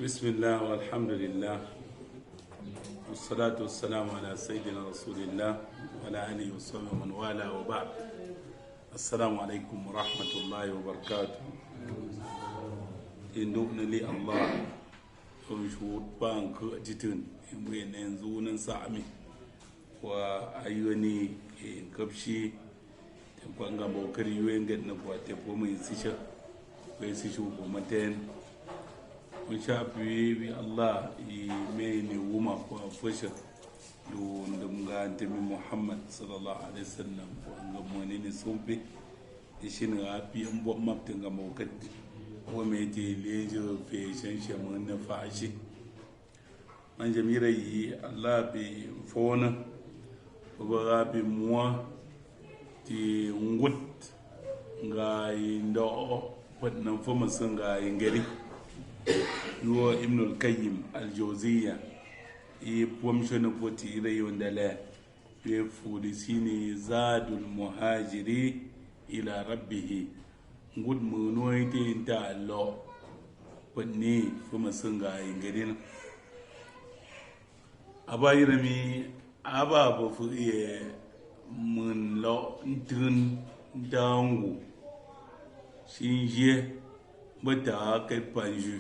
بسم الله والحمد لله والصلاة والسلام على سيدنا رسول الله وعلى آله وصحبه ومن والاه وبعد. السلام عليكم ورحمة الله وبركاته. إنه لي الله ومشهود بانك أجتن إمين ينزون سامي وأيوني كبشي تبغى بوكري وينجد نبغى تبغى يسيشة ويسيشوا بمتين kun shafi bi Allah i meni wuma ko fasha do ndum ga antami Muhammad sallallahu alaihi wasallam wanga moni ne sombe ishin ga fi an bo maptin ga mawkat ko me te lejo fe shan shamun na fashi man jamira yi Allah bi fona ko ga bi muwa ti ngut ga indo wannan fama sun ga ingari yuwa ibn al-qayyim al-jawziyya e pomshona poti ire yondala e fulisini zadul muhajiri ila rabbih ngud mu noite ta lo panni kuma sunga ingadin abayirami aba bo fu e mun lo ntun dangu shinje bata kai panju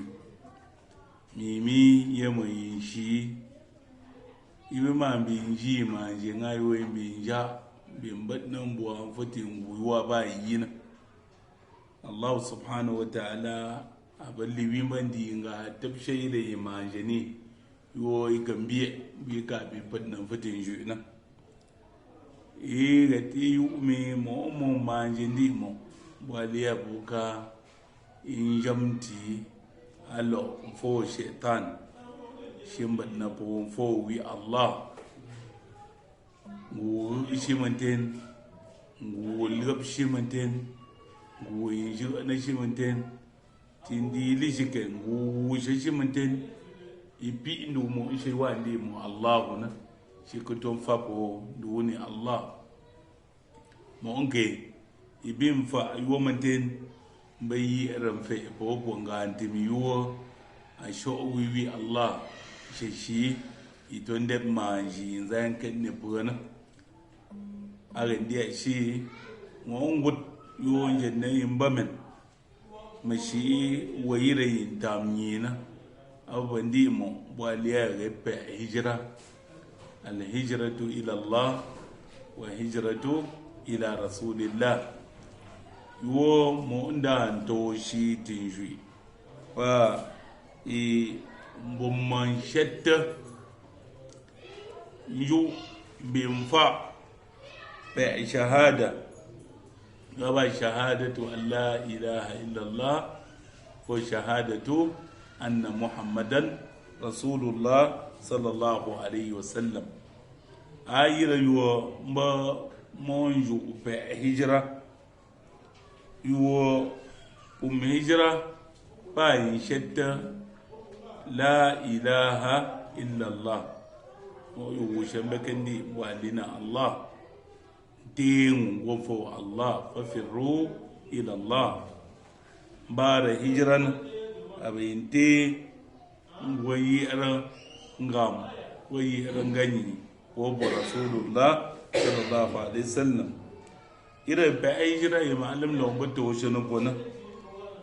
mimi yemo yinshi ibe ma binji ma je ngai we binja bimbat nan bo an fatin guwa ba yina Allah subhanahu wa ta'ala aballi bimandi nga tabshay da imajini yo igambiye bi ka bi fat nan fatin juna ga ti umi mo manjindi mo waliya buka in jamti alo fo shaitan shimbat na fo wi Allah ngu shimanten ngu lgab shimanten ngu yinju na shimanten tindi li shike ngu shimanten ipi ndu mo shi wandi mo Allah na shi ko ton fa ko duni Allah mo nge ibim fa yomanten bayi ramfe ko bonga antimi yuwo a wiwi Allah shi iton de manji zan kan ne buna aga dia shi ngongut yo njanne imbamen mashi wayire tamnyina abandi mo waliya repe hijra al hijratu ila Allah wa hijratu ila rasulillah yo mo nda nto shi tinjui wa mbomman shetta yu bimfa ba shahada gaba shahadatu an la ilaha illallah ko shahadatu anna muhammadan rasulullah sallallahu alaihi wasallam ayira yo mba monju ba hijra yuwo hijira bayin shadda la ilaha illallah o yuwo shambe kandi walina Allah din wofo Allah fafirru ila Allah bara hijiran abinte wayi ara ngam wayi ara ngani wo rasulullah sallallahu alaihi wasallam ira ba ai jira ya ma'alim lo bata wasu na bona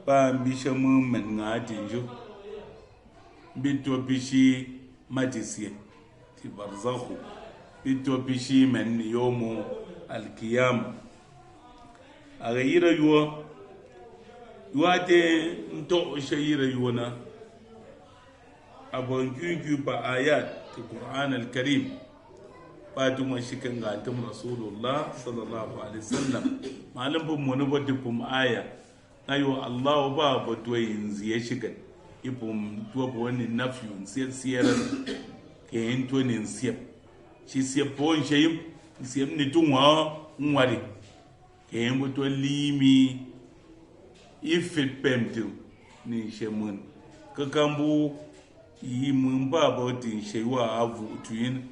ba bishe mun men ngati jo bito bishi majisiye ti barzakhu bito bishi men yomu alqiyam aga ira yuwa yuwate nto shayira yuwana abon kyunkyu ba ayat ti Qur'an al-Karim fatuma shikan ga tum rasulullah sallallahu alaihi wasallam malam bu mun bodi pum aya ayo Allah ba boto yinzi ya shiga ipum to bo ni nafyun siyar ke into nin siyap shi siyap bon shayim siyap ni tunwa nwari ke yimbo to limi ifit pemtu ni shemun kakambu yi mun ba bodin shaywa avu tuyin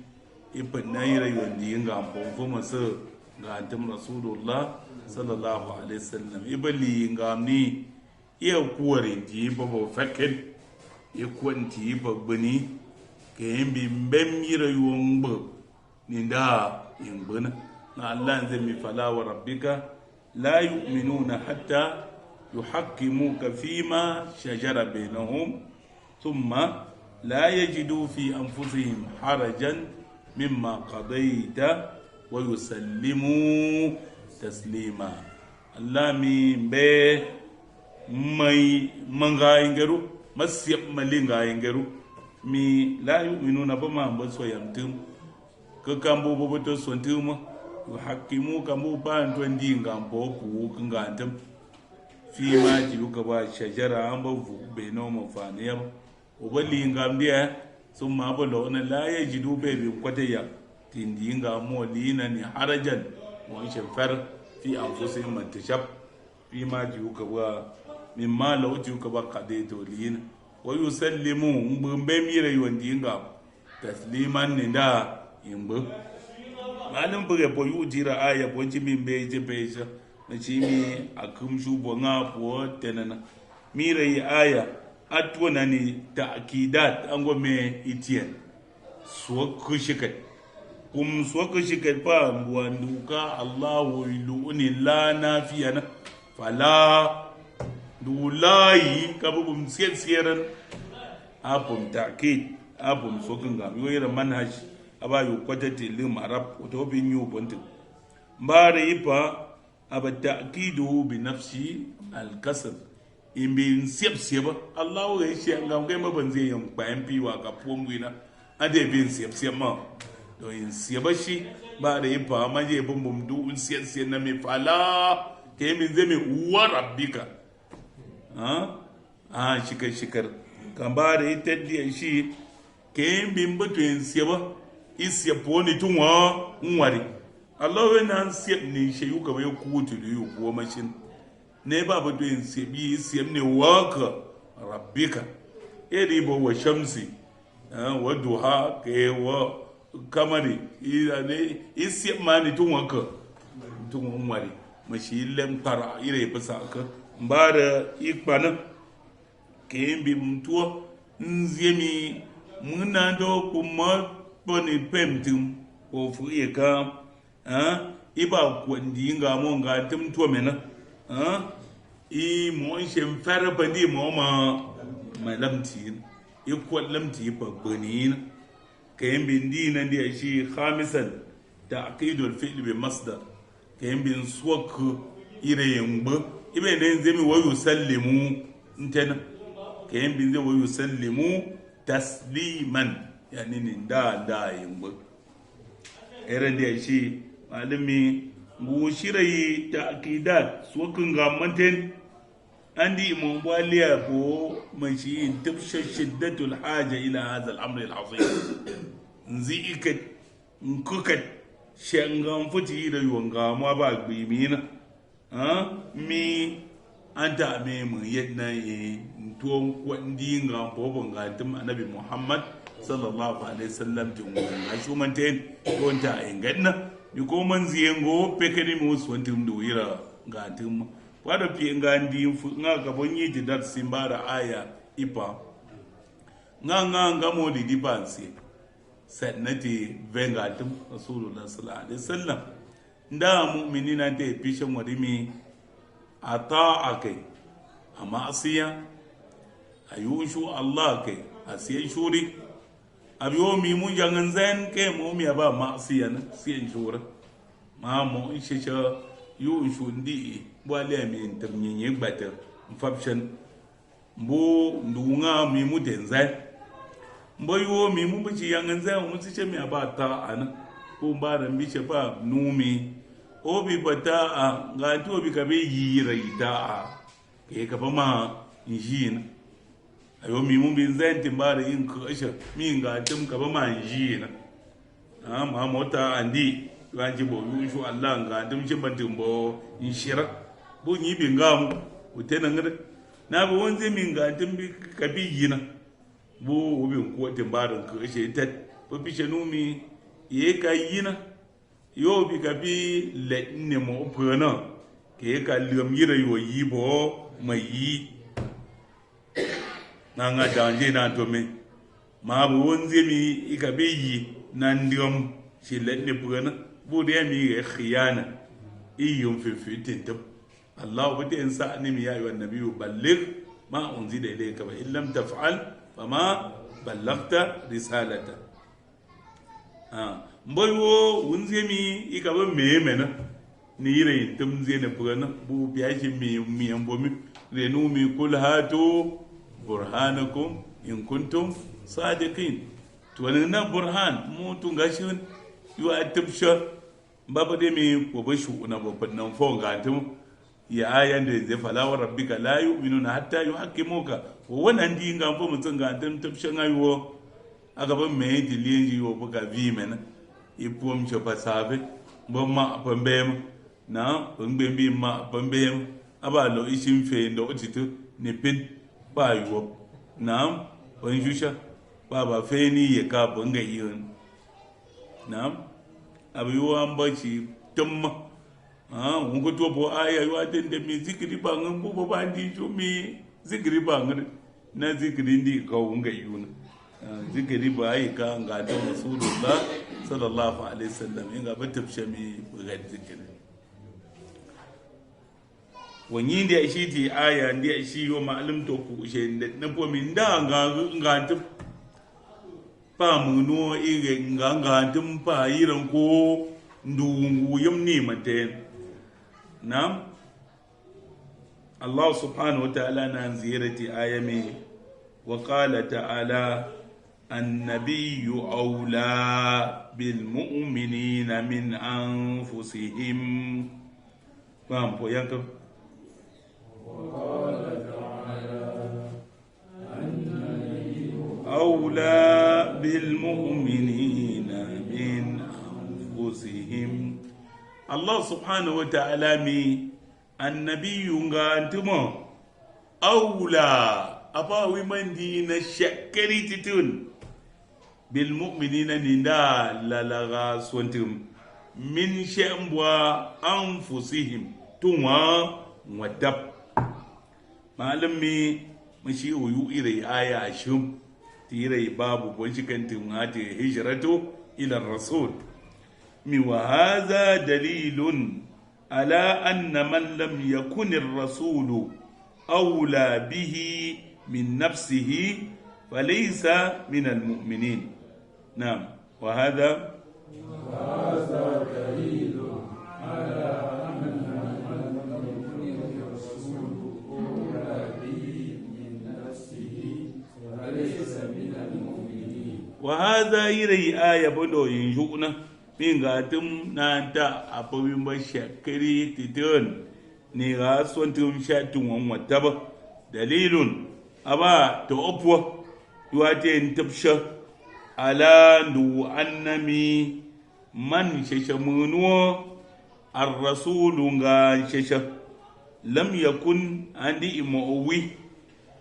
ibn nayra yondi ngam bo masu ga antum rasulullah sallallahu alaihi wasallam ibali ngam ni iya kuwari ji babo fakin ikwanti babbani ke yimbi mbem yira yuwangbo ninda yimbana na Allah zai mi fala wa rabbika la yu'minuna hatta yuhaqqimuka fima shajara bainahum thumma la yajidu fi anfusihim harajan mimma qadaita wa yusallimu taslima. Allah mi be mai manga ingeru masyap malinga ingeru mi la yu'minuna bama baso yamtum ka kambo boboto sontuma hakimu kambo ban to ndinga mbo ku ngantam fi ma jiluka ba shajara amba vu be no mafani ya obalinga mbia summa bolo na la yajidu be bi kwataya tindinga mo lina ni harajan wa shafar fi anfusihim matashab fi ma jiluka ba mimma law jiluka ba qadaito lina wa yusallimu mbembe mire yondinga tasliman ninda yimbo malum buge po yujira aya po jimi mbeje beja na chimi akum shubo nga po tenana mire yi aya atwana ni ta'kidat angome itien so kushikat so kushikat pa mbwanduka Allah iluni la nafiyana fala dulai kabum sieran apum ta'kid apum so kunga yoyira manhaj abayu kwatati lim arab to bin yu bonti mbare ipa aba ta'kidu bi nafsi al kasr imbi sieba Allah ya shi ngam kai mabanze yan bayan piwa ka pomwina ade bin siep ma do in sieba shi ba da ipa maje bumbum du siep na mi fala ke min zeme wa rabbika shikar kambare itaddi shi ke bin batu in sieba isya poni tunwa nwari Allah we nan siep ni sheyu ka be kutu yu ko mashin ne ba ba to in sebi siyem ne waka rabbika eri bo wa shamsi wa duha ke wa kamari ne isiyem mani tunwa ka tunwa nwari mashi lem tara ire basa ka mbara ikpana ke mbi mtuo nziemi muna do kuma boni pemtum o fu eka iba kwandi nga mo nga tum to mena i mo shem fara bandi mo ma lamti i ko lamti ba bani kayan bindi nan da shi khamisan ta'qidul fi'l bi masdar kayan bin suwak ire yamba ibe ne zemi wa yusallimu intana kayan bin zai wa yusallimu tasliman yani ni da yamba irin da shi malami bu shirayi ta'qidat suwakin ga manten andi imam waliya ko mashi tabsha shiddatul haja ila hadha al-amr al-azim nzi ikat nkukat shangan futi da yonga ma ba gbimina mi anta me mu yadna yi to kwandi nga bobon ga tum annabi muhammad sallallahu alaihi wasallam tun ga shumanten to ta inganna bi ko man ziyengo pekeni mu swantum do yira ga tum wada pi ngandi nga ga bonyi di dat simbara aya ipa nga mo di dipansi sanati venga tum rasulullah sallallahu alaihi wasallam nda mu'minina te pishan wadimi ata akai amma asiya ayushu allah kai asiyan shuri abiyo mi mun jangan zen ke mo mi aba ma asiyan siyan shura ma mo ishisha yu shundi bwale mi ntamnyenye gbata mfapshan mbo ndunga mi mutenza mbo yu mi mu bici yangan zen mu tiche mi aba ta ana ko mbara mbiche ba numi obi bata a ga to bi ka be yira ita a ke ka ba ma yina ayo mi mun bin zan timbare in ka asha mi ga tum ka ba ma yina ma mota andi wanji bo yushu Allah ga tum ci bantum bo inshira bo ni bin ga mu utena ngada na ba wonze mi ga tum bi ka bi yina bo obi ko timbare ka asha ita bo bi numi ye ka yina yo bi ka bi le ne mo pona ke ka liam yira yo yi bo mai yi na nga danje na to me ma bu wonze mi ikabe yi na ndiom shi ladne pugana bu de mi khiyana iyum fi tintab Allah bude insa animi ya ayyuhan nabiyyu balligh ma unzila ilayka wa illam taf'al fama ballagta risalata mboy wo wunze mi ikaba memena ni yire tum zene pugana bu biyaji mi ambomi renu mi kul hatu burhanakum in kuntum sadiqin to na burhan mu tungashin yu atibsha baba de mi ko bashu na babban nan fo gatum ya ayan da zai fala wa rabbika la yu'minuna hatta yuhaqqimuka wannan di ga fo mutun ga dan tabshan ayo a gaban me diliyen yi wo buga vi mena ipom che pasabe bo ma pambem na pambem ma pambem aba lo ishin fe ndo otitu ne pin ba yo na on jusha baba fe ni ye ka bunga yin na abu yo an baci tumma ungo to bo aya yo aden de mi zikri bangan bo ba ndi jo mi zikri bangan na zikri ndi ka unga yuna zikri ba ai ka ga da rasulullah sallallahu alaihi wasallam inga ba tafshami ga zikri wani da shi ti aya ndi shi yo ma'lum to ku she na bo min da ga ta pa mu no ige nga tum pa yiran ko ndungu yamni mate nam Allah subhanahu wa ta'ala na ziyarati ayami wa qala ta'ala annabiyyu awla bil mu'minina min anfusihim pam po yanka أولى بالمؤمنين من أنفسهم الله سبحانه وتعالى مي النبي غانتما أولى أباوي من دين الشكري تتون بالمؤمنين ندا للغا سونتم من شأموا أنفسهم توا ودب معلمي مشي ويؤيري آية شم تيري باب بوشكنت ماتي هجرته إلى الرسول وهذا دليل على أن من لم يكن الرسول أولى به من نفسه فليس من المؤمنين نعم وهذا دليل على أن من لم يكن الرسول أولى به من نفسه فليس من المؤمنين وهذا يري آية بدو ينجونا من غاتم نانتا أبوين بشكري تتون نيغا سوانتم شاتم ومتبا دليل أبا تؤبوا يواتين تبشا على نو أنمي من ششمونو الرسول غا ششا لم يكن عندي مؤوي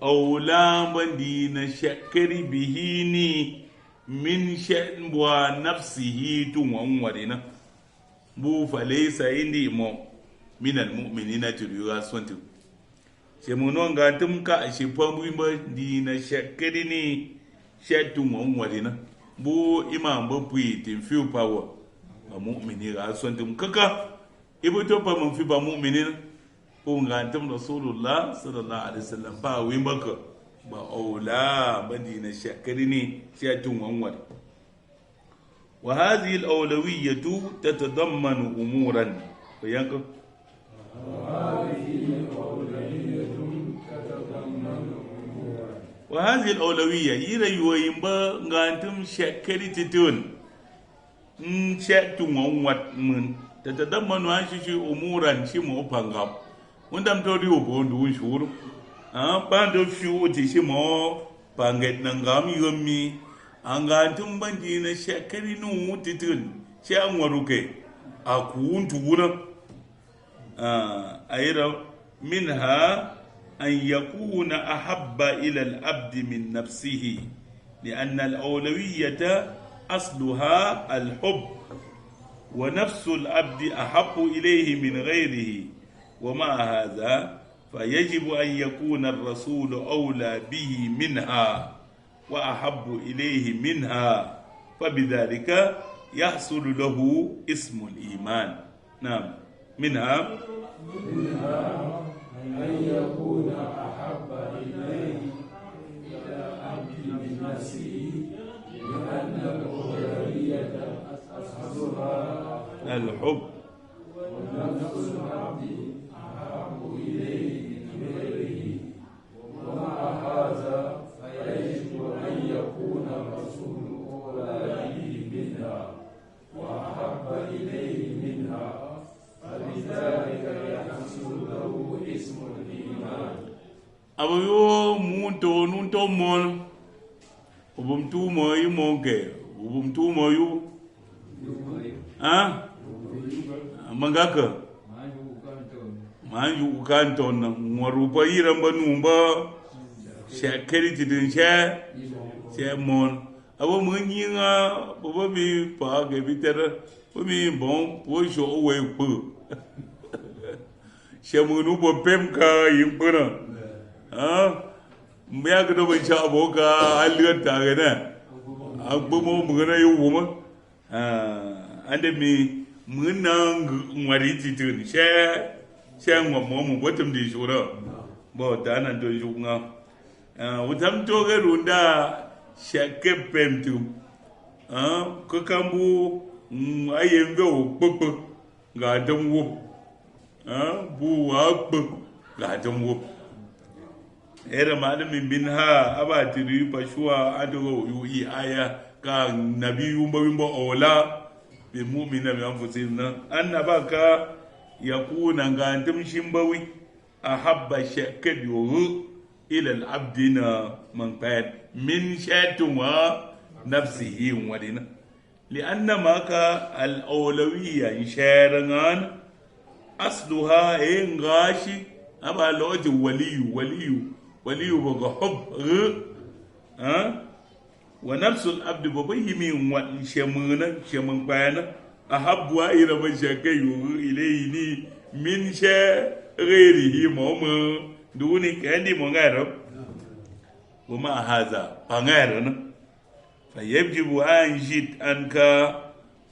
أو لا بندين شكري بهيني من شأن ونفسه تنورنا بو فليس عندي مو من المؤمنين تريوا سنتو شمونو غاتم كا شيبامو بندين شكري ني شاتو ونورنا بو إمام بوي تنفيو باور مؤمنين غا سنتو كاكا ibu to pa mun fi ba mu'minin ko ngantum rasulullah sallallahu alaihi wasallam ba wi maka ba aula madina shakarini shatun wanwar wa hadhihi al-awlawiyyatu tatadammanu umuran bayanka wa hadhihi al-awlawiyya yirayoyin ba ngantum shakari titun shatun wanwar mun tatadammanu an shi umuran shi mo pangam undam to ri obo ndu shuru bando fiu ti shi mo panget nangam yomi anga tum bandi na shakari nu titun shi an waruke akuntu wuna ayra minha an yakuna ahabba ila al-abd min nafsihi لأن الأولوية أصلها الحب ونفس العبد أحب إليه من غيره ومع هذا فيجب أن يكون الرسول أولى به منها وأحب إليه منها، فبذلك يحصل له اسم الإيمان. نعم. منها أن يكون أحب إليه إلى العبد من نفسه، لأن الأولوية أصلها الحب، ونفس العبد أحب إليه من غيره. ومع هذا فيجب أن يكون الرسول أولى به منها وأحب إليه منها، فبذلك يحصل له اسم الإيمان. abayo munto nunto mon ubumtumo imonge ubumtumo yu mangaka manju kanton ngorupa iramba numba shakeri tidin she mon abo munyinga bobo bi pa ge bitera bomi bon po sho we pu she munu bo pemka yimpana mbya gdo ba cha boka aliyan ta ga na agbomo mugana yu wuma ande mi munang ngwari titin she ngwamo mu botum di shura bo dana do junga utam to ga runda shake pemtu ko kambu ayembe okpokpo ga dam wo bu wa kpo ga dam wo era malamin bin ha abatiri pashua ado yi aya ka nabiyu mbawimbo ola bi mu'mina bi anfusina annabaka yakuna ngantum shimbawi ahabba shakadu ila al-abdina man qad min shatun wa nafsihi wadina lianna maka al-awlawiyya insharangan asluha ngashi aba loji waliyu baga hub wa nafsul abdu babayimi wa shemun bayana ahabwa ira ba shakayu ilayni min ghairihi mawma duni kandi mo ngaro wama haza pangaro no fayabjibu an jit anka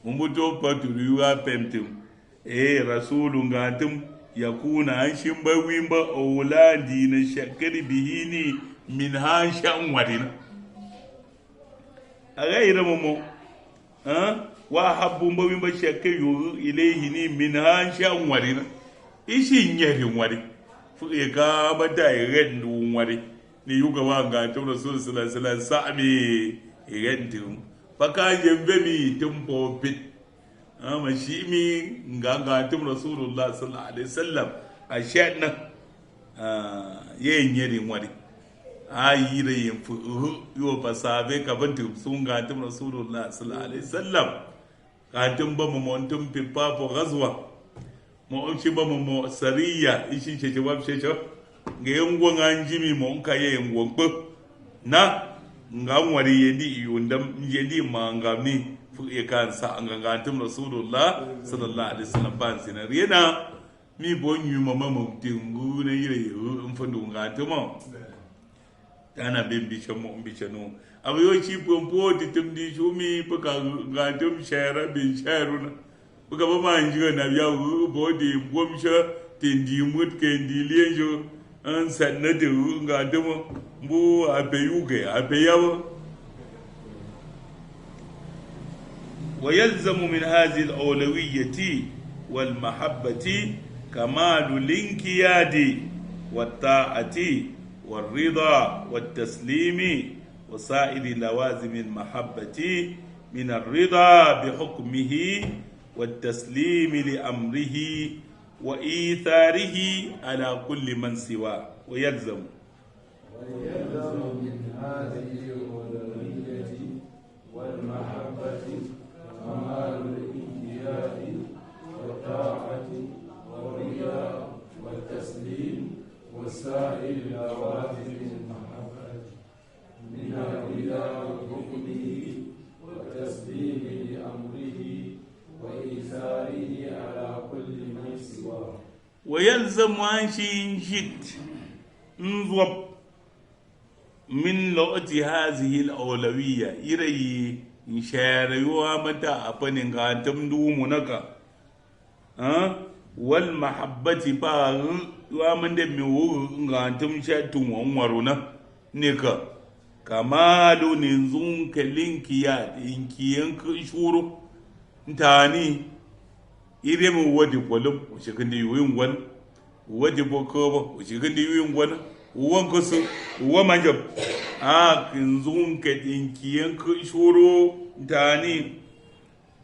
umbuto paturiwa pemtum rasulu ngatum yakuna an shimba wimba auladi na shakari bihini min hashan wadina agaira momo wa habbu mba wimba shakayu ilayhi ni min hashan wadina ishi nyeri wadi fuke ka bada irendu wadi ni yuga wanga to rasul sallallahu alaihi wasallam sa'mi irendu faka yembe mi tumpo bit shi mi nganga tum rasulullah sallallahu alaihi wasallam a shadna yen yeri wadi ayire yin fu yo pasabe ka bantu sunga tum rasulullah sallallahu alaihi wasallam ka tum ba mu montum pipa po gazwa mo shi ba mu sariya ishi ce wab ce ce ga yango nganjimi mo ka ye yango ko na ngamwari yendi yundam yendi mangami fuke kansa an gangantum rasulullah sallallahu alaihi wasallam ban sinar yana mi bonyu mama mutingu ne yire in fandu ngatuma tana bimbi chamo mbichano abuyo chi pompo titumdi shumi puka ngatum shara bin sharuna puka bama njiga na biya bodi bomsha tindi mut kendi lienjo an sanade ngatuma mbu apeyuge apeyawo. ويلزم من هذه الأولوية والمحبة كمال الانقياد والطاعة والرضا والتسليم وسائر لوازم المحبة من الرضا بحكمه والتسليم لأمره وإيثاره على كل من سواه. ويلزم من هذه الأولوية والمحبة كمال الانقياد والطاعة والرضا والتسليم وسائر لوازم المحبة من الرضا بحكمه والتسليم لأمره وإيثاره على كل من سواه. ويلزم عن شيء شد انضب من لغة هذه الأولوية إلي شعر يوامتا أبنين غانتم دومونك والمحبة باغ يوامن دمي غانتم شاتم ومرونا نكا كمال ننزون كلينكيات إنكيانك شورو ntani ire mu wadi polum shikandi yuyin gwan wadi bokobo shikandi yuyin gwan wan kusu wa manjab a kinzun ka dinkiyan ka shuro ntani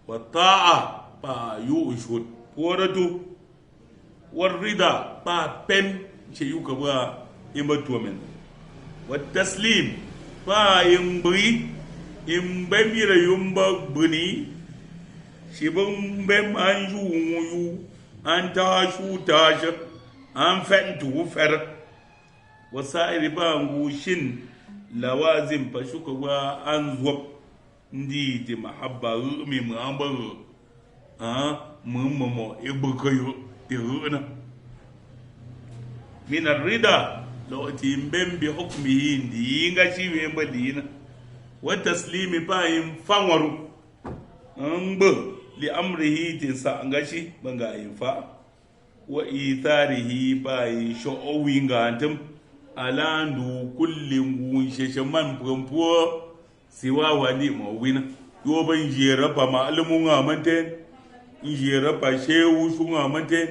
wa ta'a ba yushud poratu warida ba pen ce yuka ba imbatu men wa taslim ba imbri imbamira yumba buni shibin bem an yu an tashu tasha an fentu fer wasa'iri ba ngushin lawazim fa shuka wa an zuwa ndi ti mahabba mi muamba mummo ibukayo ti huna min arida law timbem bi hukmihi ndi ngachi wemba dina wa taslimi ba yin fanwaru li amrihi tinsa ngashi banga infa wa itharihi bayi sho'owi ngantum alandu kullin gun sheshaman pumpo siwa wali mawina yo ban jera pa ma'lumun amanten jera pa shewu shun amanten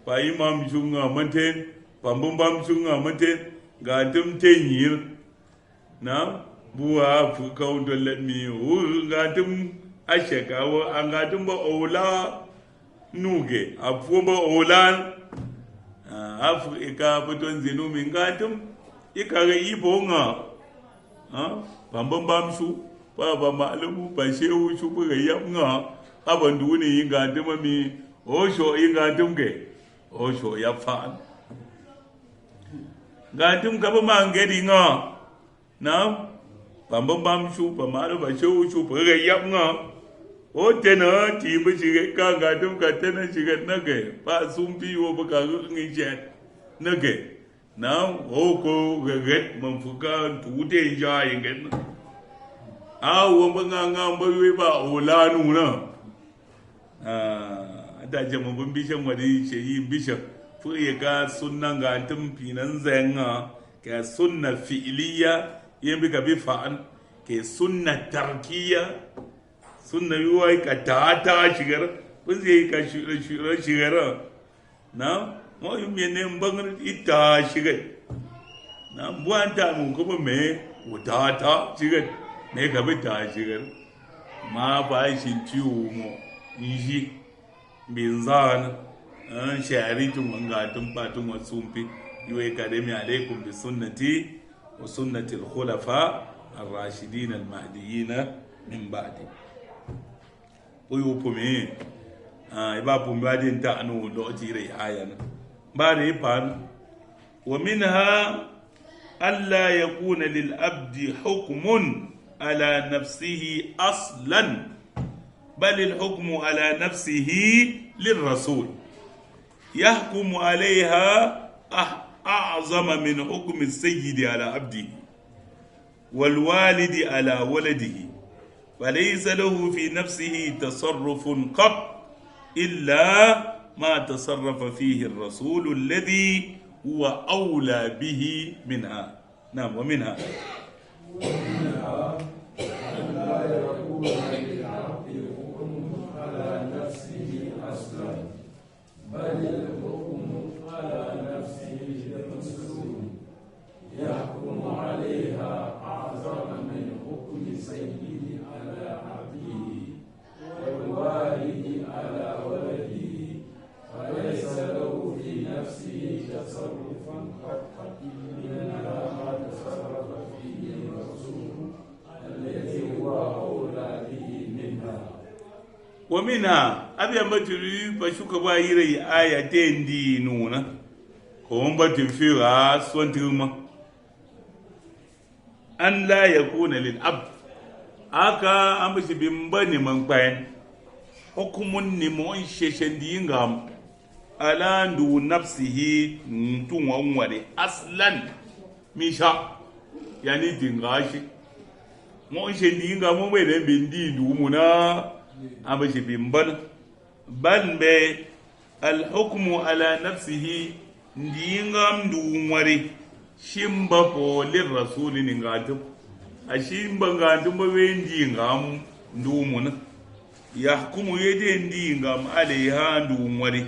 pa imam shun amanten pa mbam shun amanten gantum tenyir na buwa fu kaunto let me gantum ashekawo angatum ba ola nuge afu ba ola afu ika buton zinu mingatum ika ga ibonga bambam shu ba malumu ba shehu shu ba yamnga abandu ne ingatum mi osho ingatum ge osho ya fa gatum ka ba mangedi nga na bambam shu ba malu ba shehu shu ba yamnga o tena ti ba shi ka ga dum ka tena shi ga nage ba sun bi wo ba ka ngi jet nage na o ko ga get man fuka tu de ja yin gen a wo ba nga ba we ba o la nu na da je mun bin bishan wadi she yi bishan fu ye ka sunnan ga tum finan zenga ka sunna fi'liya yin bi ka bi fa'an ke sunna tarkiya sunna yuwai ka ta shigar kun zai ka shigar na mo yi mene bangar ita shigar na buwan ta mun kuma me wuta ta shigar me ka bi ta shigar ma ba shi ciwo mo yi bin zan an shari tun wanga tun patun wasu fi yuwai kademi alaikum bi sunnati wa sunnati al-khulafa ar-rashidin al-mahdiyyin min ba'di oyo pome iba pome adi nta anu do jire aya na bari pan wa minha alla yakuna lil abdi hukmun ala nafsihi aslan bal al hukmu ala nafsihi lir rasul yahkumu alayha a'zama min hukmi as-sayyid ala abdihi wal walidi ala waladihi فليس له في نفسه تصرف قط إلا ما تصرف فيه الرسول الذي هو أولى به منها نعم ومنها لا يكون للعبد حكم على نفسه أصلا بل الحكم على نفسه للرسول يحكم عليها أعظم من حكم سيده والوالد على ولده فليس له في نفسه تصرف قط إلا ما تصرف فيه الرسول الذي هو أولى به منها ومنها أبي أمبتري فشوك بايري آية دي نونا كون بتفيرا سوانترما أن لا يكون للعبد aka ambashi bimbani man kwayan hukumun ni mo sheshen di ngam ala ndu nafsihi ntun wanware aslan misha yani dingashi mo she dinga mo be den bindi ndu muna abashi bimban bal be al hukmu ala nafsihi ndinga ndu ware shimba po lir rasuli ningatum ashimba ngatum be ndinga ndu muna yahkumu yede ndinga alaiha ndu ware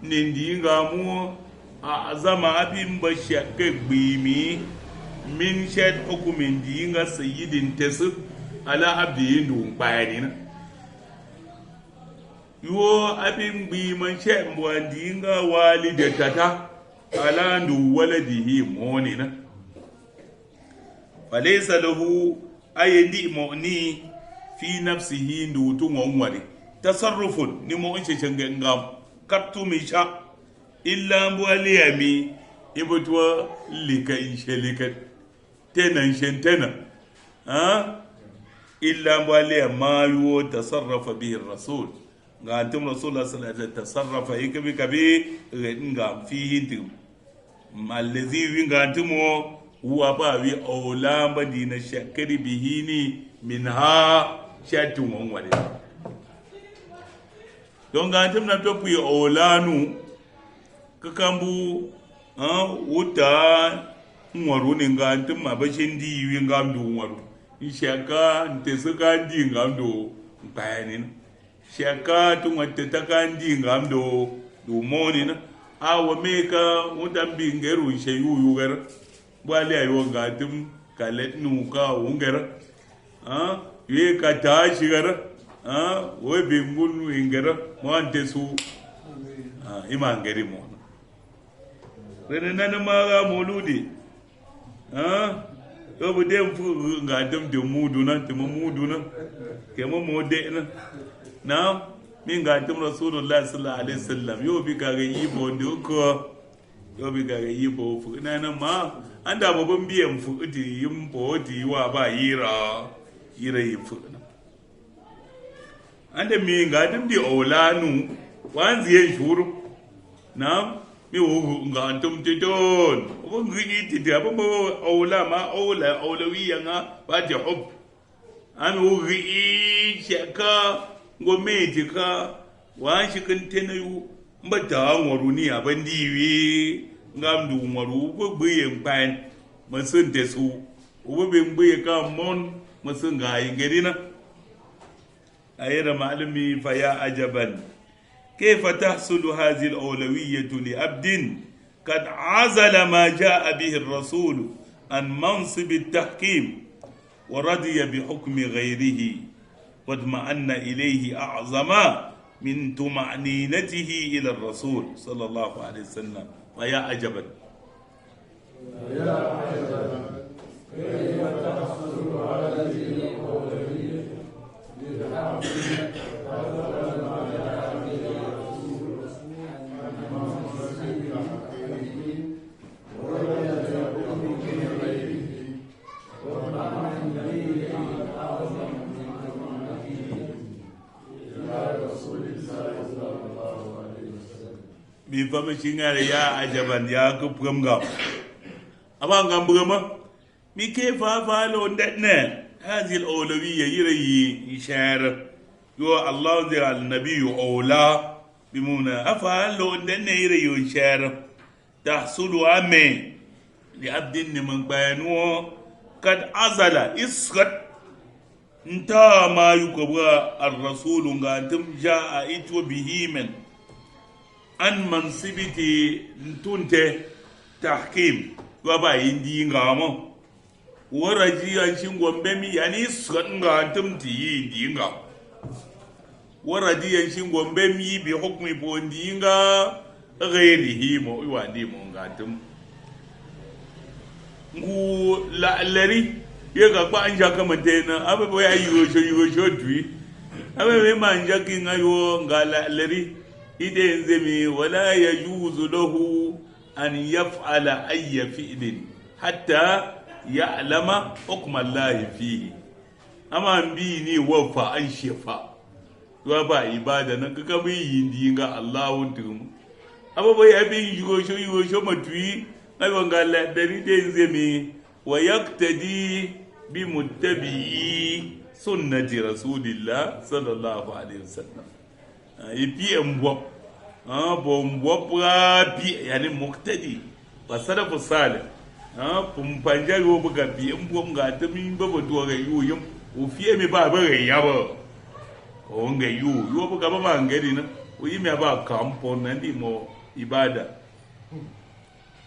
nindinga mu a zama abin ba shakke gbimi min shed hukumin dinga sayyidin tasu ala abdi ndu bayani na yo abin gbiman shed mo dinga walidata ala ndu waladihi moni na falaysa lahu aydi mu'ni fi nafsihi ndu tungon wari tasarrufun ni mo ince ngam kaptu mi sha illa mbwaliyami ibutwa lika inshelika tena shentena illa mbwaliya ma yuwa tasarrafa bihi rasul ga antum rasulullah sallallahu alaihi wasallam tasarrafa yikabi kabi nga fihi tim malazi winga antumo huwa ba wi awlamba dina shakari bihini minha shatun wanwale don ga antum na topu yi awlanu kakambu wuta nwaru ni nga antum mabashin di wi ngamdu nwaru shaka ntesuka ndi ngamdu bayani shaka tungwate takandi ngamdo du monina awa meka utambi ngeru sheyu gara bwali ayo gatum kalet nuka ungera ye katashi gara we bingunu ingera mwante su imangeri mona rene nana maga moludi yobu dem fu ngatum de muduna te muduna kemo modena na min ga tum rasulullah sallallahu alaihi wasallam yo bi ga yibo ndoko yo bi ga yibo fu na ma anda bo ban biyan fu di yimbo di wa ba yira yifu anda min ga tum di olanu wanzi ye shuru na mi wo ga tum ti don wo ngi ti da bo ola ma olawiya nga ba ti hub an wo ri shaka gometi ka wa shi kan tenayu mbata ngwaru ni abandiwi ngamdu ngwaru gbegbe mpan masun tesu obe ngbe ka mon masun ga ingerina ayira malami fa ya ajaban kayfa tahsulu hadhihi al-awlawiyyah li abdin qad azala ma jaa bihi ar-rasul an mansib at-tahkim wa radiya bi hukmi ghayrihi واطمأن إليه أعظم من طمأنينته إلى الرسول صلى الله عليه وسلم ويا عجبا ويا عجبا كيف تحصل هذه الأولوية للعبد فضلا ما جاء به الرسول عن منصب الحكيم ولم يكن من غيره واطمأن إليه أعظم bi fama shingare ya ajaban ya kupgamga abanga mbugama mi ke fa lo ndetne hadhihi al-awlawiyya yirayi ishar yo allah de al-nabiy awla bimuna afa lo ndetne yirayi ishar tahsulu ame li abdin man bayanu kad azala isqat nta ma yukabwa ar-rasul ngatum jaa itu bihimen an mansibiti ntunte tahkim waba indi ngamo waraji an shingombe mi yani sanga tumti indi nga waraji an shingombe mi bi hukmi bondi nga ghairihi mo iwandi mo ngatum ngu la leri yega kwa anja kama tena abe ya yosho dwi abe manja kinga yo ngala leri ide nzemi wala yajuzu lahu an yaf'ala ayya fi'lin hatta ya'lama hukma Allah fihi ama mbi ni wafa an shefa wa ba ibada nan ka bi yindi ga Allahu tum abo ya bi yugo sho matui ai wangala dari den zemi wa yaqtadi bi muttabi'i sunnati rasulillah sallallahu alaihi wasallam ipi embo bo mbo pi yani muqtadi wa salafu salih pumpanja yo buga bi embo nga tami babo to ga yuyum o fie mi ba ba ya ba o nga yo buga ba mangeri na o yimi ba kampo na ndi mo ibada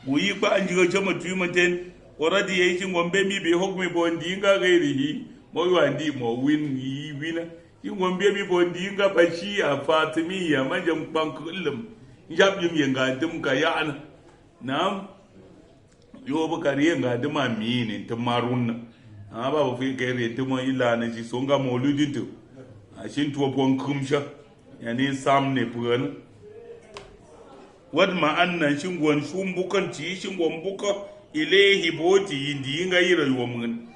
uyi ba anjigo chama tuyumaten oradi yayi ngombe mi be hokme bondi nga gairihi mo yandi mo win yi wina ngombe mi bondi nga bashi a fatimi ya majam bankulum njab yum yenga dum ka ya an nam yo ba kariye nga dum mi ne tamarun ba fi kare tum ila na ji songa moludin to ashin to pon kumsha yani samne puran wad ma annan shingon shumbukan ci shingon buka ilehi boti yindi nga yira yomun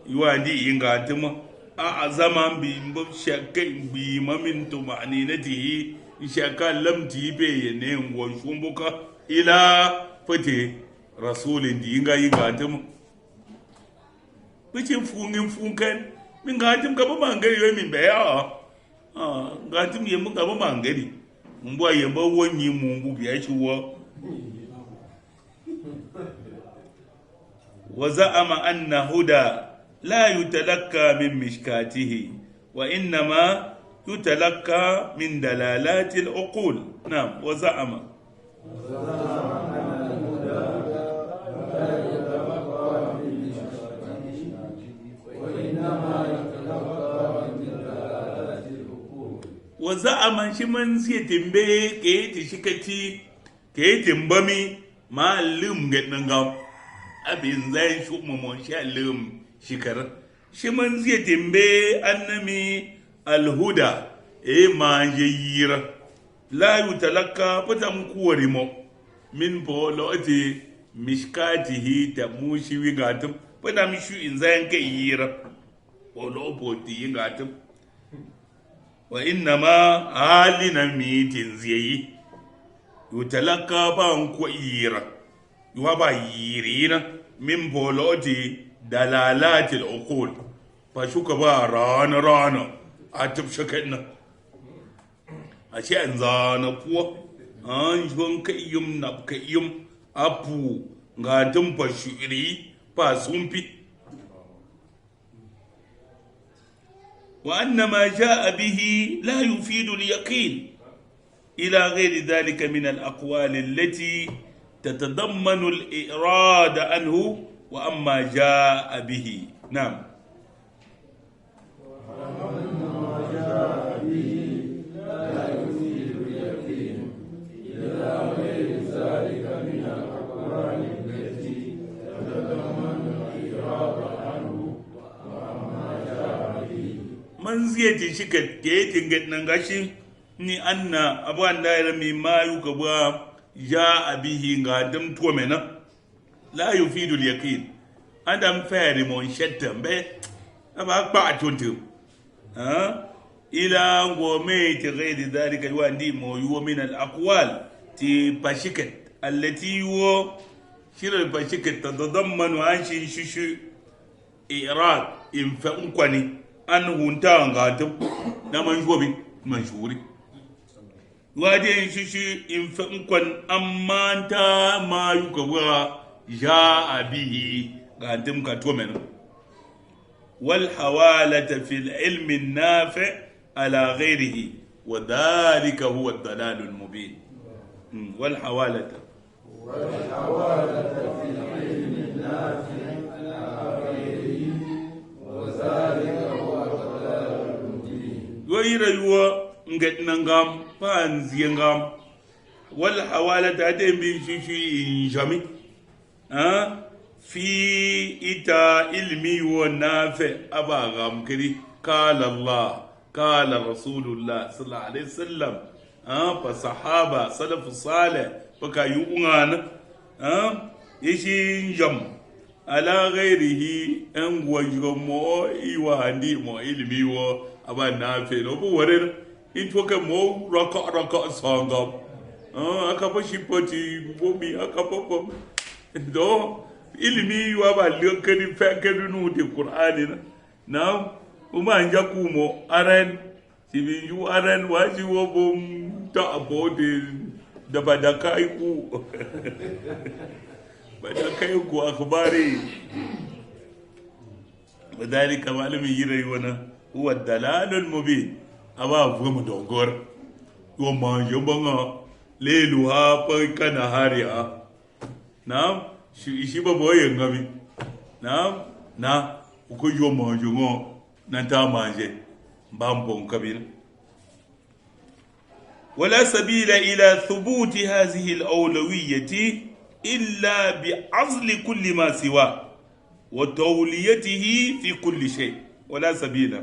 yuandi inga tuma a zaman bi mbo shakka bi mamin to mani nati shakka lamti be ne ngon shumbuka ila fate rasulin di inga yinga tuma bicin funkan min ga tim ka ba mangari yo min be ya ga tim yemu ka ba mangari mbo yemba wonyi mungu biya chiwo wa za'ama anna huda la yutalakka min mishkatihi wa innama yutalakka min dalalati al-uqul na'am wa za'ama wa za'aman shi man siya timbe ke ti shikati ke timbami ma lum gednan gam abin zai shu mon sha lum shikar shi man siya timbe annami alhuda ma yira la yutalaka patam kuwarimo min boloti mishkatihi ta mushi wigatum patam shu in zai kai yira bolo boti yigatum wa inna ma halina mitin ziyayi yutalaka ba ko yira yuwa ba yirina min boloti dalalatil uqul fa shuka ba rana a tafshakanna a ce an zana kuwa an jon kayyum na kayyum apu ga tun fa shiri fa sunfi وأن ما جاء به لا يفيد اليقين إلى غير ذلك من الأقوال التي تتضمن الإرادة عنه وأما جاء به نعم وأما جاء به لا يفيد اليقين إلى غير ذلك من الأقوال التي تتضمن الإرادة عنه وأما جاء به man ziyarci shi ka ke tingat nan gashi ni anna abu an da mi mayu ka ba ja abihi ga dum to mena la yufidu al yaqin adam fari mon shatta be aba ba tuntu ila go me ti ghairi dhalika wa ndi mo yuwa min al aqwal ti pashikat allati yuwa shirar pashikat tadamman an shi shishu irad in fa unkwani an hunta ga duk na manjobi manshuri wajen shi in fa kwan amma ta ma yuka wa ja abihi ga dum ka to men wal hawalata fil ilmi an-nafi ala ghayrihi wa dhalika huwa ad-dalal al-mubin wal hawalata fil ilmi an-nafi ala ghayrihi wa dhalika yoyi rayuwa ngadnan gam pan ziyangam wal hawala ta de bin shi jami fi ita ilmi wa nafi abagam kiri qala Allah qala rasulullah sallallahu alaihi wasallam fa sahaba salaf salih baka yungana yishi jam ala ghairihi an gwajo mo iwa handi mo ilmi wo aba na fe no bu wore in to ka mo raka sangam aka fa shipoti bomi aka fa do ilimi wa ba lokani fa kadunu de qur'ani na uma anja kumo aran sibi yu aran wa ji wo bom ta abode da badakai ku badakai ku akhbari wadalika malami yirai wana huwa dalalul mubin aba vumu dogor yo manjo banga lelu ha pa kana hariya na shi ba boye ngami na uko yo manjo ngo na ta manje bambon kabila ولا سبيل إلى ثبوت هذه الأولوية إلا بعزل كل ما سواه وتوليته في كل شيء ولا سبيل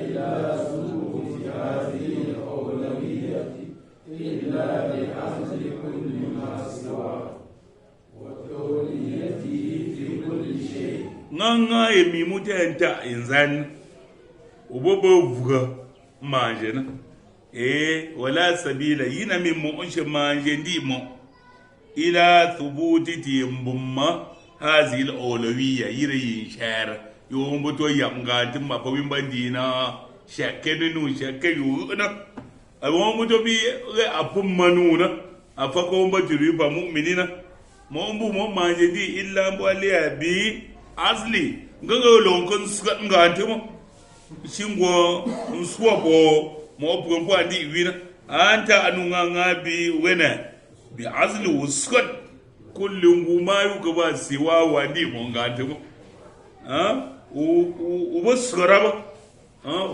إلى ثبوت هذه الأولوية إلا بعزل كل ما سواه وتوليته في كل شيء nganga emi mutenta inzan ubobo vuga manjena wala sabila yina min mu'unshi manje ndimo ila thubuti timbumma hazi al-awlawiyya yiri shar yo mboto yamga timma pa wimbandina shakenu shakayu na awon mboto bi apum manuna afako mbotiri ba mu'minina mo mbu mo manje di illa mbo aliya bi azli ngago lonkon suka ngantimo shingwo nswabo mo pumpo andi wina anta anunga ngabi wena bi azli uskat kullu ngumayu gaba siwa wandi mo ngantimo ubuskaraba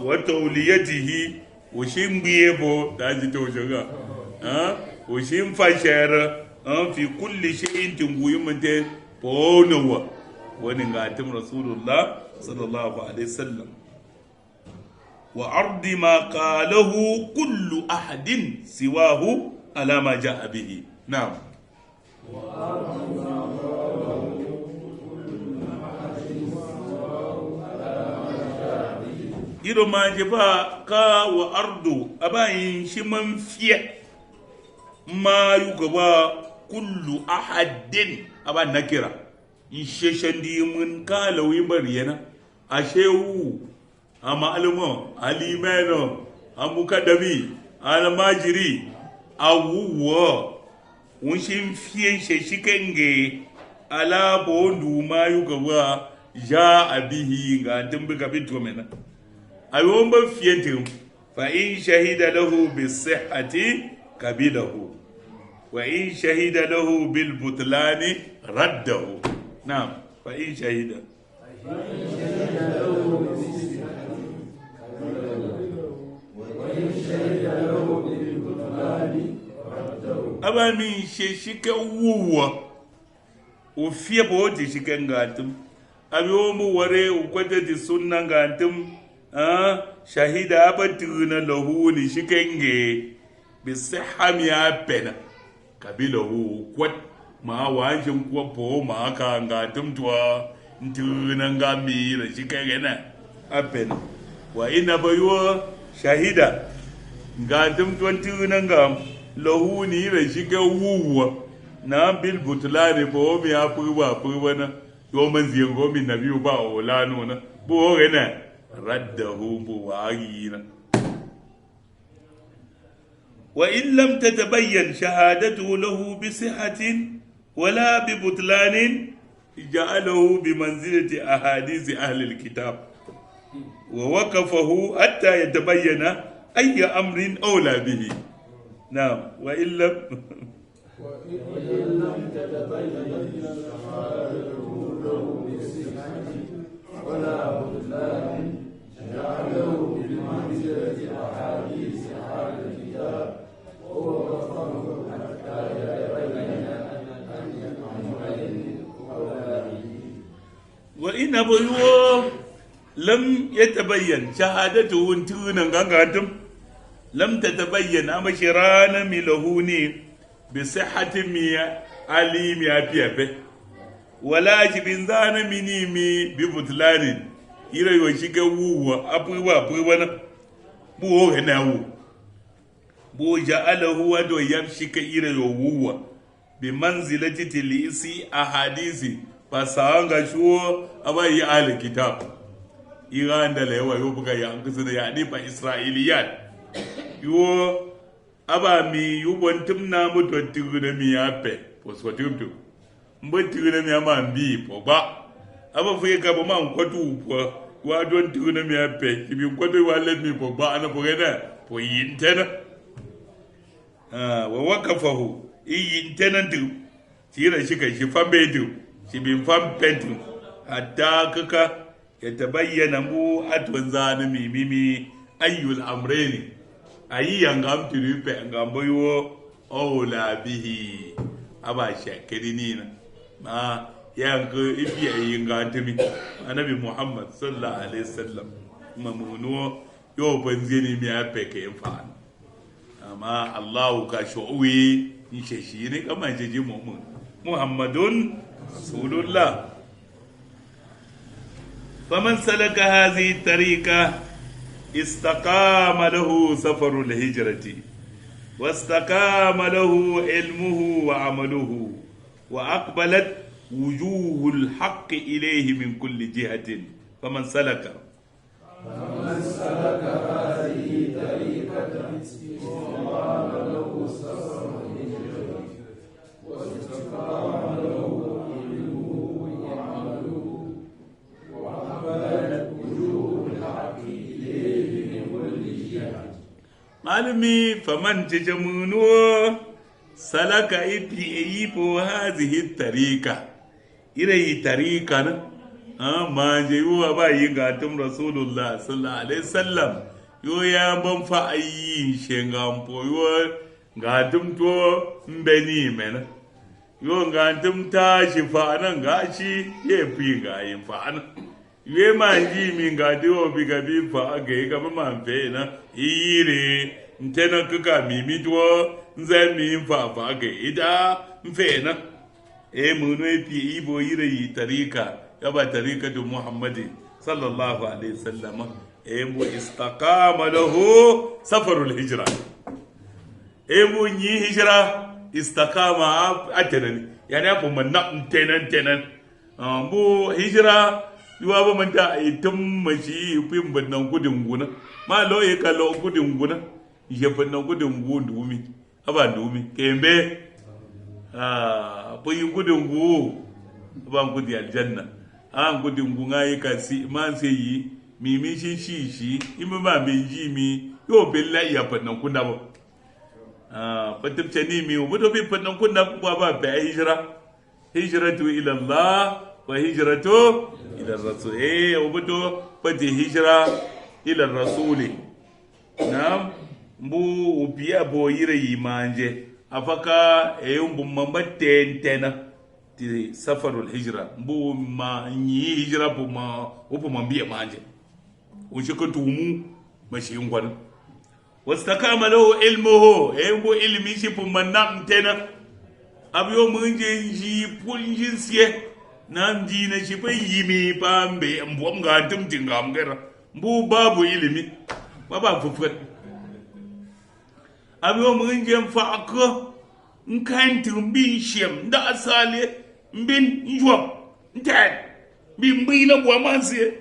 wa tawliyatihi ushimbiebo daji tojoga ushimfashara fi kulli shay'in tunguyumante ponowa wani ngatim rasulullah sallallahu alaihi wasallam wa ardi ma qalahu kullu ahadin siwahu ala ma jaa bihi na'am iro manje ba ka wa ardu abayin shi man fiye ma yugaba kullu ahadin aba nakira isheshandi mun kala wi mariyana ashewu ama almo alimeno amukadami almajiri awuwo unshin fiye sheshikenge ala bondu ma yugaba ja abihi ga dimbiga bitomena ayomba fiyentim fa in shahida lahu bisihhati kabilahu wa in shahida lahu bil butlani raddahu na'am fa in shahida aba min sheshika wuwa o fiye bo de shikan gatum abiyomu ware ukwata di sunnan gatum shahida abatuna lahu ni shikenge bisiham ya pena kabilahu kwat ma wanshin kuwa po ma ka gatum tuwa ntuna ngami la shikenge na apena wa ina bayuwa shahida gatum tuwa ntuna ngam lahu ni la shike wuwa na bil butlani po mi apuwa na yo man ziyango min nabiyu ba olano na bo gena raddahu buwagina wa in lam tatabayyan shahadatuhu lahu bi sihhatin wala bi butlanin ja'alahu bi manzilati ahadith ahli alkitab wa waqafahu hatta yatabayyana ay amrin awla bihi na'am wa in lam تتبين شهادته له بصحة ولا بطلان جعله بمنزلة أحاديث أهل الكتاب ووقفه حتى يتبين أن وإن أبلوه لم يتبين شهادته انتونا غانغاتم لم تتبين أما شرانا ملهوني بصحة مية عليم يا بيبه ولا جبنزانا منيمي ببطلان إلى يوشيك ووو أبوه أبوه بوه هناو bo ja'alahu wa do yamshi ka ire yo wuwa bi manzilati tilisi ahadisi fasanga shuo aba yi al kitab iran da lewa yo buga ya ankusu da ya ni fa israiliyat yo aba mi yu bontum na mu to tiguna mi yape posko tumtu mbo tiguna mi ama mbi po ba aba fu ka ba man kwatu po wa don tiguna mi yape kibi kwatu wa let mi po ba ana po gena po yintena wa waqafahu yintena du tira shi kai shi fambe du shi bin fam pentu hatta kaka ya tabayyana mu atwan zani mimimi ayyul amrayni ayi yangam tiripe ngamboyo ola bihi aba shakiri nina ma yango ibi ayi ngantimi annabi muhammad sallallahu alaihi wasallam mamuno yo banzeni mi apeke fa amma allah ka shuwi ni sheshi ne kama jeje muhammadun rasulullah faman salaka hadhihi tariqa استقام له سفر الهجرة واستقام له علمه وعمله وأقبلت وجوه الحق إليه من كل جهة فمن سلك هذه طريقة استقام له سفر الهجرة واستقام له علمه وعمله وأقبلت وجوه الحق malumi faman jajamuno salaka ipi po hazihi tarika ire tarika na ma je yuwa ba yi gatum rasulullah sallallahu alaihi wasallam yo ya ban fa ayi shengam po yo gatum to mbeni mena yo gatum ta shi fa nan gashi ye fi ga yin fa nan ye manji min ga dewo bi ga bi fa ga ga man fe na ire ntena kuka mimi to nze mi fa fa ga ida mfe na munu epi ibo ire yi tarika ya ba tarika du muhammadi sallallahu alaihi wasallam mu istaqama lahu safarul hijra mu yi hijra istaqama atenani yani abu manna tenan bu hijra yuwa ba man ta itum mashi fim bannan gudun guna ma lo e ka lo gudun guna je bannan gudun gudu mi aba dumi kembe bo yi gudun gu ba gudi aljanna an gudun gu ngai ka si man se yi mi shi imi ba me ji mi yo billahi ya bannan kunda ba fatim tani mi wo do bi bannan kunda ba ba hijratu ila Allah wa hijratu ila rasul ubudo pati hijra ila rasuli nam mbu ubia boyire yimanje afaka umbu mambatentena ti safarul hijra mbu ma nyi hijra bu ma ubu mambia manje ushikutumu mashi ngwana wastakama lahu ilmuhu umbu ilmi shi bu manam tena abiyo munje ji punjin sie nan ji na shi fa yimi pambe mbom ga tumtingam gara mbu babu ilimi baba fufat abiyo mun jem fa akko nkan tumbin shem da asale mbin njwab ntan bi mbi na bwa manse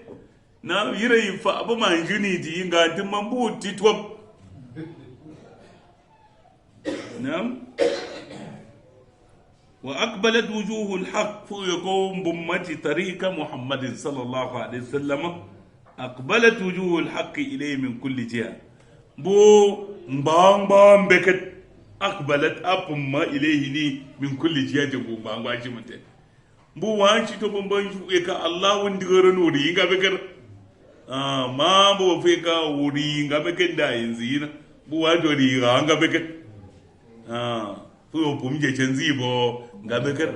na yire fa abu man juni di nga tumambu titwab nam وأقبلت وجوه الحق يقوم بمتي طريق محمد صلى الله عليه وسلم أقبلت وجوه الحق إليه من كل جهة بو مبام بكت أقبلت أبما إليه لي من كل جهة بو مبام باجمته بو وانشي تو بمبان شوئك الله وندغرن ورينغا بكر ما بو فيكا ورينغا بكت دا ينزينا بو وادو رينغا بكت fuyo pumje chenzi bo ngabekar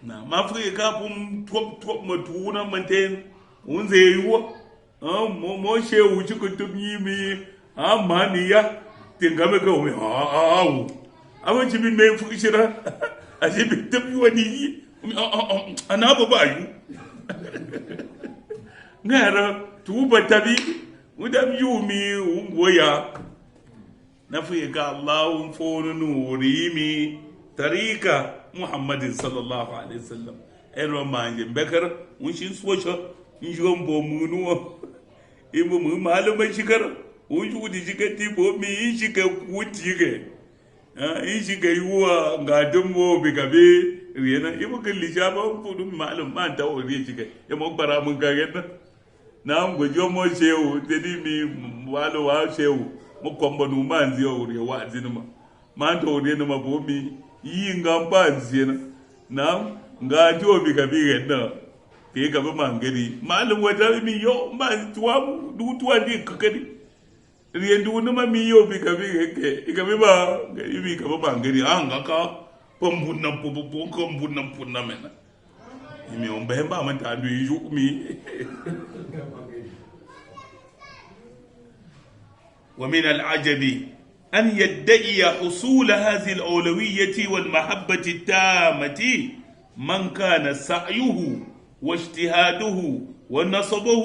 na mafrika pum top matuna manten unze yuwa mo she uchi kutumyi mi amaniya tingabeka o awu awan chibi me fushira ajibi tabi wani anabo bayu ngara tuba tabi udam yumi ungoya nafi ga Allahun fonu nurimi tarika Muhammadin sallallahu alaihi wasallam ero manje bekar mun shin socho in jom bo munuwa ibu mu malama shikar mun judi jikati bo mi shika kuti ge in shika yuwa ga dumbo bigabe rena ibu kalli shaba fudu malam man ta ori shika ya mo bara mun ga gena na ngo jomo shewu tedi mi walo wa shewu mo kombo nu manzi ori wa zinuma man to ori na bo mi yi ngambanzi na nga jobi kabiga na ke ka ba mangari malum wata mi yo ma tuwa du tuwa di kakari riendu na ma mi yo bi kabiga ke ka bi ba bi ka ba mangari anga ka pombuna pombuna mena mi on ba man ta du yu mi wa min al-ajabi أن يدعي حصول هذه الأولوية والمحبة التامة من كان سعيه واجتهاده ونصبه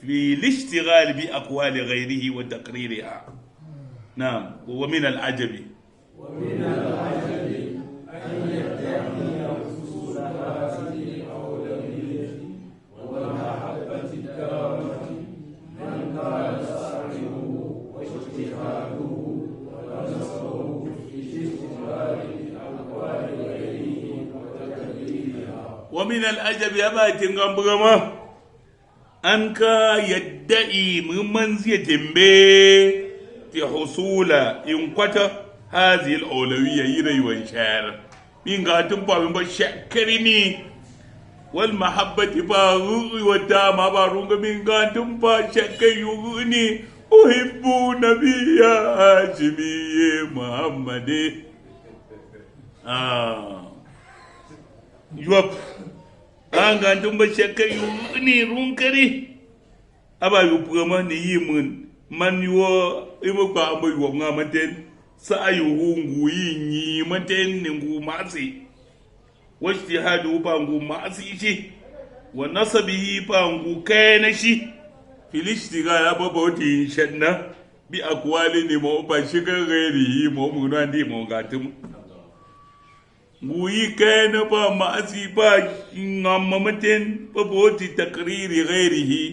في الاشتغال بأقوال غيره وتقريرها. نعم ومن العجب أن يدعي حصول هذه الأولوية والمحبة التامة من كان سعيه واجتهاده ومن الأجب يا باتين غمبغما أنك يدعي من زيتمبي في حصول إن قطع هذه الأولوية يري وانشار من قاتم بابن بشكرني والمحبة باغي وتاما بارونغ من قاتم بشكرني أحب نبي هاشمي محمد يوب anga tumba shakka ni runkari aba yu pugama ni yimun man yo ibo kwa ambo yu nga manten sa ayu ngu yi manten ni ngu matsi wajtihadu ba ngu matsi shi wa nasabihi ba ngu kana shi filishtiga ya baba ti shadna bi akwali ni mo ba shiga gairi mo mun andi mo gatum nguyi kana ba ma'asi ba ngamamaten ba boti takriri ghairihi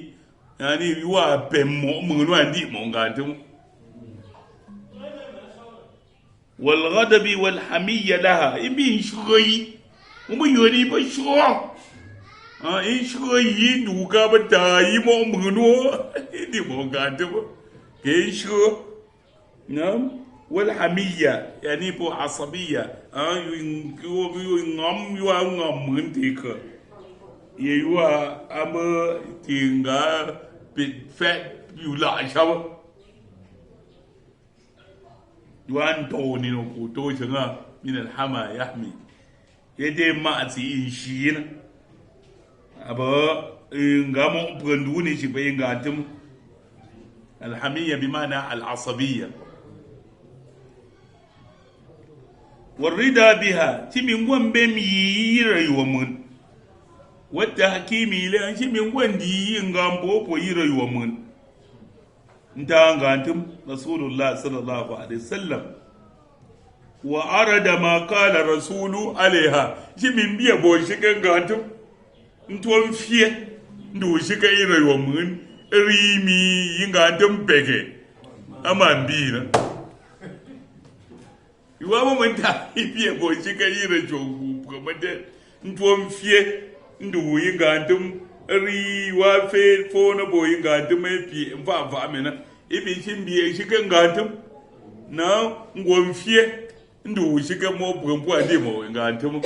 yani yuwa pemmo mun andi mo gatum wal ghadabi wal hamiyya laha ibi shuyi mu yori ba shuwa in shuyi duka ba tayi mo mun ndi mo gatum ke shuwa nam والحمية يعني بو عصبية ينغم يوانغم منتك يوا أما تينغا بفت يولا شاب يوان توني نكو توشنا من الحما يحمي يدي ما تيشين أبا ينغم بغندوني شبه ينغاتم الحمية بمعنى العصبية والرضا بها تمين وان بمير يومن والتحكيم لا تمين وان دي ينغامبو بوير يومن انتانغانتم رسول الله صلى الله عليه وسلم وعرض ما قال رسول عليها تمين بيا بوشكن غانتم انتوان فيه ndushika ira yomun rimi yingandum bege amambira yuwa mamanta ifiye bo shika ira jogu kamade ntuom fie ndu yingandum ri wa fe fona bo yingandum efi mfa amena ibi shimbiye shika ngandum na ngom fie ndu shika mo bumbu andi mo ngandum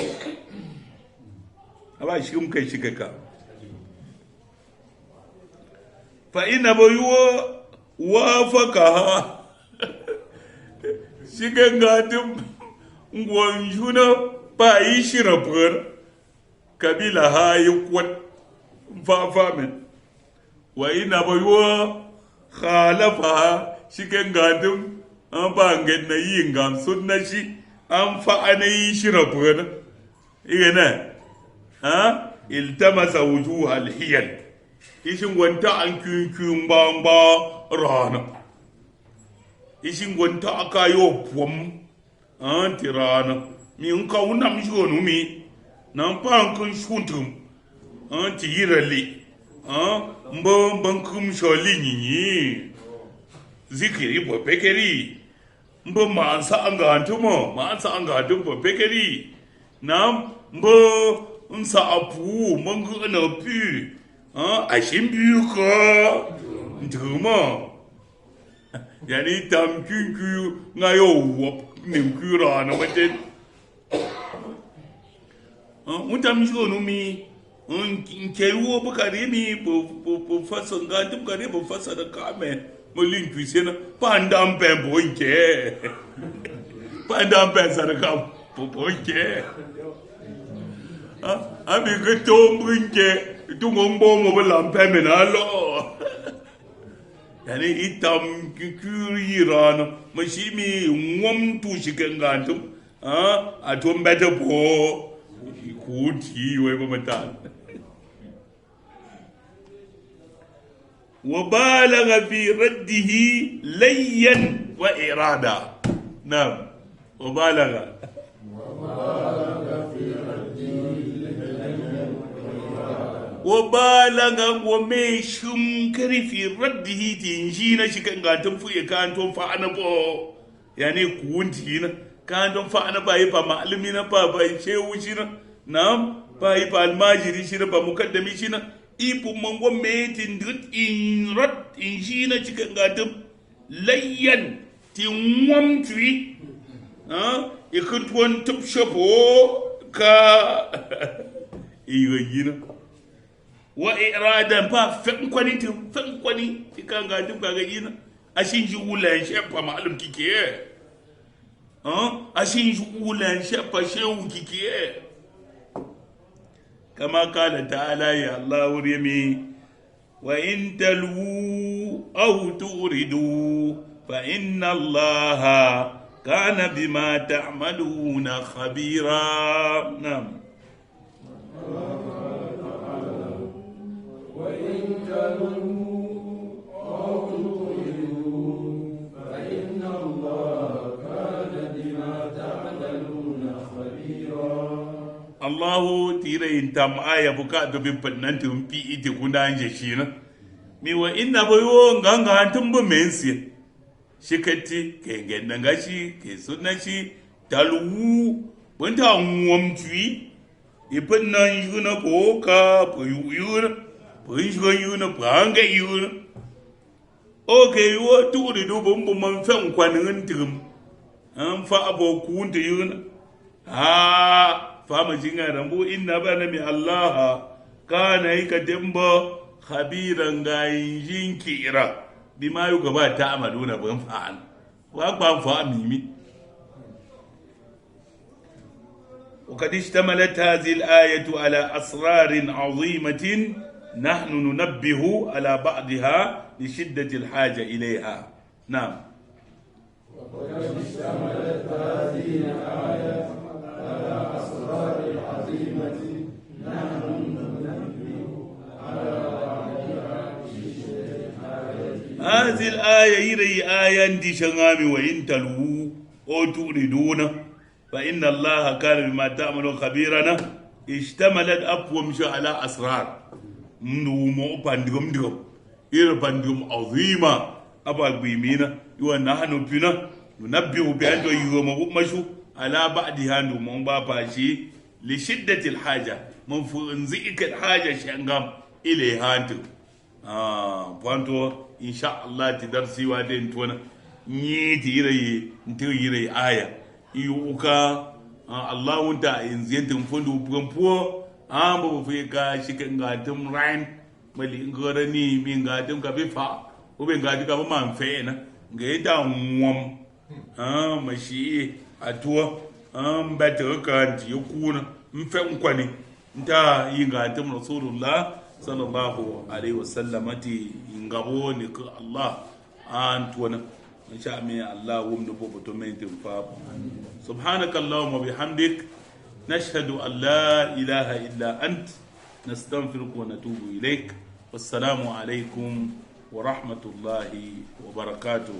aba shikum kai shika ka fa ina boyuwa wafakaha shika ngatum ngwanjuna ba yi shirapur kabila ha yi kwat fafamin wa ina boyuwa khalafa shika ngatum an ba ngen na yi ngam sunna shi an fa ana yi shirapur igana ha iltamasa wujuha alhiyal ishin wanta an kyun ba rana ishin gonta aka yo pom tirana mi nka unam jonu mi nan pan kun shuntum ti yirali mbo bankum sholi nyinyi zikiri bo pekeri mbo mansa angantum bo pekeri nam mbo nsa apu mangu na pu ashin biyu ka nduma yani tam kyu ngayo wop nim kura na waten untam shonu mi kewo bukari mi bu fasa ngatum kare bu fasa da kame molin kwisena pandam pembo nke pandam pensa da kam nke ami gato nke tungombo mo balam pemenalo yani itam kuri mashimi ngom tu shikangantum atom beta po kuti we bamatan وبالغ في رده ليا وإرادة نعم وبالغ ومشم كري في رده تنجينا شكن غاتم فوي كانتم فانا بو يعني كونتينا كانتم فانا باي با معلمينا با شيوشينا نعم باي با الماجري شينا با مقدمي شينا ipu mango metin dut in rat in jina cikin gadum layyan ti ngwam tui ikut wan tup shapo ka iyo yina wa iradan pa fen kwani ikan gadum ka yina ashin ji ulan shepa malum kike ashin ji ulan shepa shehu kike كما قال تعالى يا الله وريمي وإن تلووا أو تؤردوا فإن الله كان بما تعملون خبيرا نعم وإن تلووا أو تؤردوا فإن الله كان بما تعملون خبيرا Allahu tire intam aya buka do bin pannanti pi ite kunda anje shina mi wa inna boyo nganga antumbu mensi shikati ke genna gashi ke sunnashi talwu bunta ngomtwi ipannan yuna boka boyuna boyuna banga yuna okay wo turi do bumbu man fen kwanin tum an fa abokunta yuna fama jinga rambu inna bana mi Allah kana yika dembo khabiran gayin kira bima yuga ba ta amaluna ban fa'al wa ban fa mimi وقد اشتملت هذه الآية على أسرار عظيمة نحن ننبه على بعضها لشدة الحاجة إليها نعم وقد اشتملت هذه الآية على أسرار عظيمة نحن ننبه على بعضها لشدة الحاجة هذه الآية يري آية دي شغامي وإن تلووا أو تؤردون فإن الله كان بما تعملون خبيرا اشتملت أقوى على أسرار نومو باندغم دغم إير باندغم عظيمة أبا بيمينا يو نحن بنا ننبه بأن يوم مشو على بعضها نومو باباشي لشدة الحاجة من فنزئك الحاجة شنغام إليها أنتو بانتو إن شاء الله تدرسي وادين تونا نيتي يري آية yuka Allah wunta in ziyantin fundu pumpuo ambo fika shikan gatum rain mali ngorani mi gatum ka bifa ube ngati ka ma mfena ngenda nwom mashi atua mbata ka yukuna mfe nkwani nta yingatum rasulullah sallallahu alaihi wasallam ati ngabo ni ka Allah antwana إن شاء الله ومنبوب تومين تنفاب سبحانك اللهم وبحمدك نشهد أن لا إله إلا أنت نستغفرك ونتوب إليك والسلام عليكم ورحمة الله وبركاته